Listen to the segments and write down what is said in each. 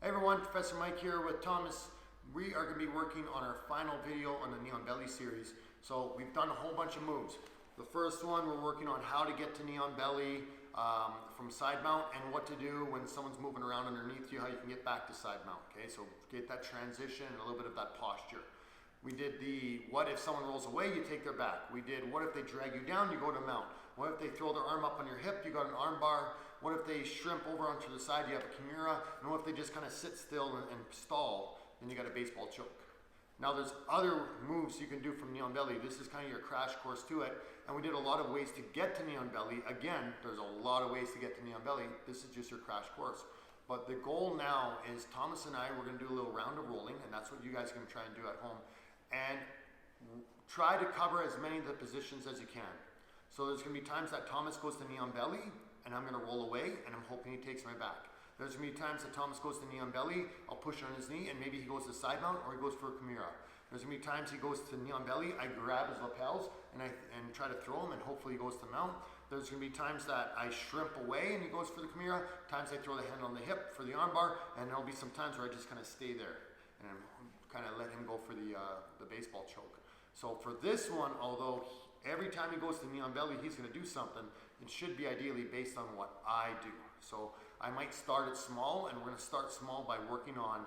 Hey everyone, Professor Mike here with Thomas. We are going to be working on our final video on the knee on belly series. So we've done a whole bunch of moves. The first one, we're working on how to get to knee on belly from side mount and what to do when someone's moving around underneath you, how you can get back to side mount. Okay, so get that transition and a little bit of that posture. We did the what if someone rolls away, you take their back. We did what if they drag you down, you go to mount. What if they throw their arm up on your hip, you got an arm bar. What if they shrimp over onto the side, you have a kimura. And what if they just kind of sit still and stall, then you got a baseball choke. Now there's other moves you can do from knee on belly. This is kind of your crash course to it. And we did a lot of ways to get to knee on belly. Again, there's a lot of ways to get to knee on belly. This is just your crash course. But the goal now is Thomas and I, we're gonna do a little round of rolling, and that's what you guys are gonna try and do at home. And try to cover as many of the positions as you can. So there's gonna be times that Thomas goes to knee on belly, and I'm gonna roll away, and I'm hoping he takes my back. There's gonna be times that Thomas goes to knee on belly, I'll push on his knee, and maybe he goes to side mount, or he goes for a kimura. There's gonna be times he goes to knee on belly, I grab his lapels, and try to throw him, and hopefully he goes to mount. There's gonna be times that I shrimp away, and he goes for the kimura. Times I throw the hand on the hip for the armbar, and there'll be some times where I just kind of stay there, and kind of let him go for the baseball choke. So for this one, although every time he goes to knee on belly, he's gonna do something, it should be ideally based on what I do. So I might start it small, and we're gonna start small by working on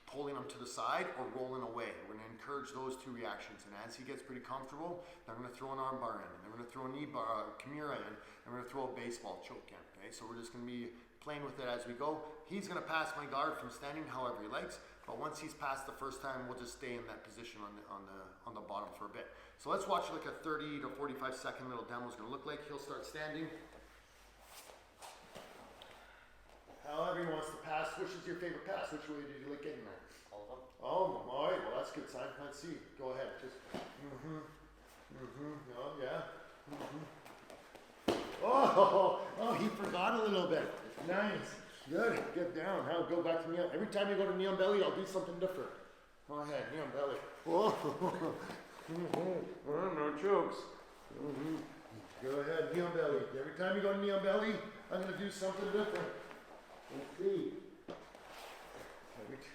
pulling him to the side or rolling away. We're gonna encourage those two reactions. And as he gets pretty comfortable, then we're gonna throw an arm bar in, and then we're gonna throw a knee bar, kimura in, and we're gonna throw a baseball choke in, okay? So we're just gonna be playing with it as we go. He's gonna pass my guard from standing however he likes, but once he's passed the first time, we'll just stay in that position on the bottom for a bit. So let's watch like a 30 to 45 second little demo is gonna look like. He'll start standing. However he wants to pass. Which is your favorite pass? Which way did you like getting there? All of them. Oh, all right. Well, that's a good sign. Let's see. Go ahead. Just. Oh, yeah. Oh, he forgot a little bit. Nice. Good. Get down. Now go back to knee on. Every time you go to knee on belly, I'll do something different. Go ahead. Knee on belly. Oh, no chokes. Go ahead. Knee on belly. Every time you go to knee on belly, I'm going to do something different. Let's see.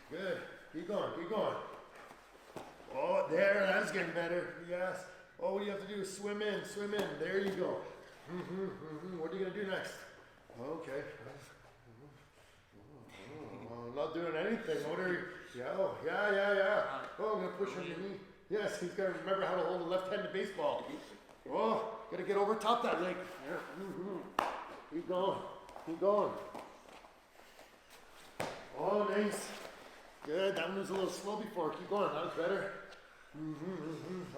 Good. Keep going. Keep going. Oh, there. That's getting better. Yes. Oh, what you have to do is swim in. Swim in. There you go. What are you going to do next? Okay. I'm not doing anything. What are you? Yeah. Oh, yeah. Oh, I'm going to push on your knee. Yes, he's got to remember how to hold a left-handed baseball. Oh, got to get over top that leg. Keep going. Keep going. Oh, nice. Good. That one was a little slow before. Keep going. That was better.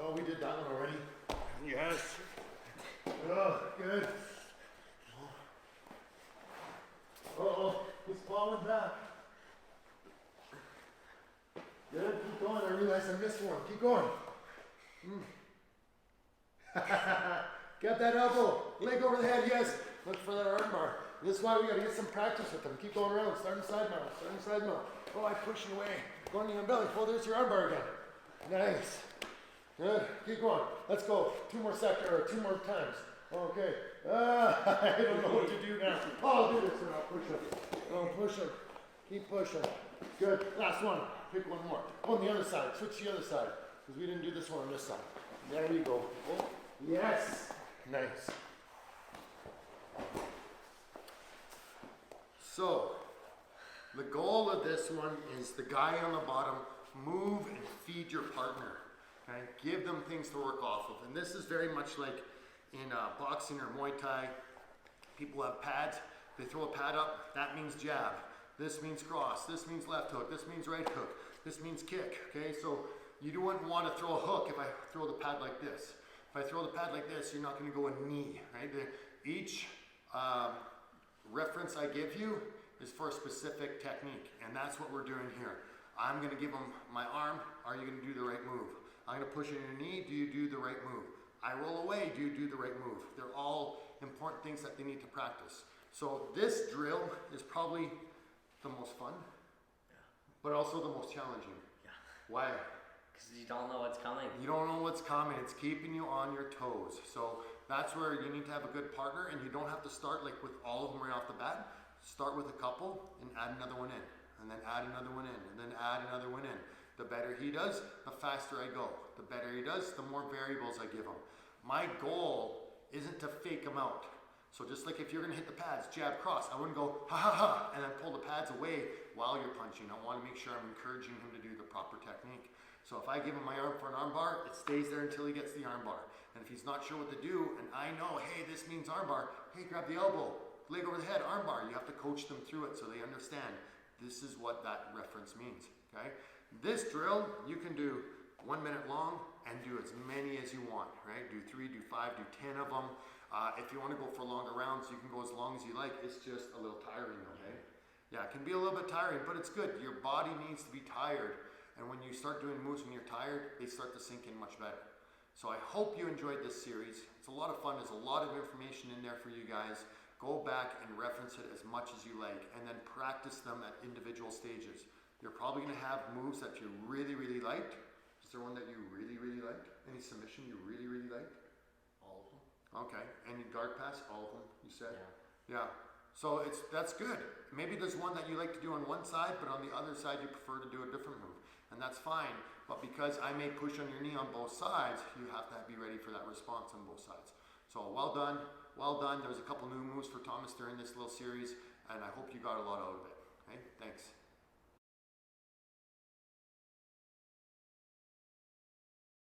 Oh, we did that one already. Yes. Oh, good. Uh-oh. He's falling back. Good. Keep going. I realize I missed one. Keep going. Get that elbow. Leg over the head. Yes. Look for that arm bar. This is why we got to get some practice with them. Keep going around. Starting side mount. Starting side mount. Oh, I'm pushing away. Going knee on belly. Oh, there's your arm bar again. Nice. Good. Keep going. Let's go. Two more times. Okay. I don't know what to do now. Oh, I'll do this and I'll push him. Oh, push him. Keep pushing. Good. Last one. Pick one more. On the other side. Switch the other side. Because we didn't do this one on this side. There you go. Oh, yes. Nice. So, the goal of this one is the guy on the bottom, move and feed your partner. Okay? Give them things to work off of. And this is very much like in boxing or Muay Thai. People have pads. They throw a pad up, that means jab. This means cross. This means left hook. This means right hook. This means kick. Okay, so you wouldn't want to throw a hook if I throw the pad like this. If I throw the pad like this, you're not going to go a knee. Right? Each reference I give you is for a specific technique, and that's what we're doing here. I'm going to give them my arm. Are you going to do the right move? I'm going to push in your knee. Do you do the right move? I roll away. Do you do the right move? They're all important things that they need to practice. So this drill is probably the most fun, but also the most challenging. Yeah. Why? Because you don't know what's coming. You don't know what's coming. It's keeping you on your toes. So that's where you need to have a good partner, and you don't have to start like with all of them right off the bat. Start with a couple and add another one in, and then add another one in, and then add another one in. The better he does, the faster I go. The better he does, the more variables I give him. My goal isn't to fake him out. So just like if you're gonna hit the pads, jab, cross, I wouldn't go ha ha ha and then pull the pads away while you're punching. I wanna make sure I'm encouraging him to do the proper technique. So if I give him my arm for an arm bar, it stays there until he gets the arm bar. And if he's not sure what to do, and I know, hey, this means arm bar, hey, grab the elbow, leg over the head, arm bar. You have to coach them through it so they understand this is what that reference means, okay? This drill, you can do 1 minute long and do as many as you want, right? Do 3, do 5, do 10 of them. If you want to go for longer rounds, you can go as long as you like. It's just a little tiring, okay? Yeah, it can be a little bit tiring, but it's good. Your body needs to be tired. And when you start doing moves when you're tired, they start to sink in much better. So I hope you enjoyed this series. It's a lot of fun. There's a lot of information in there for you guys. Go back and reference it as much as you like, and then practice them at individual stages. You're probably gonna have moves that you really, really liked. Is there one that you really, really liked? Any submission you really, really liked? All of them. Okay, any guard pass? All of them, you said? Yeah. Yeah. So that's good. Maybe there's one that you like to do on one side, but on the other side you prefer to do a different move. And that's fine. But because I may push on your knee on both sides, you have to be ready for that response on both sides. So well done. Well done. There was a couple new moves for Thomas during this little series, and I hope you got a lot out of it. Okay? Thanks.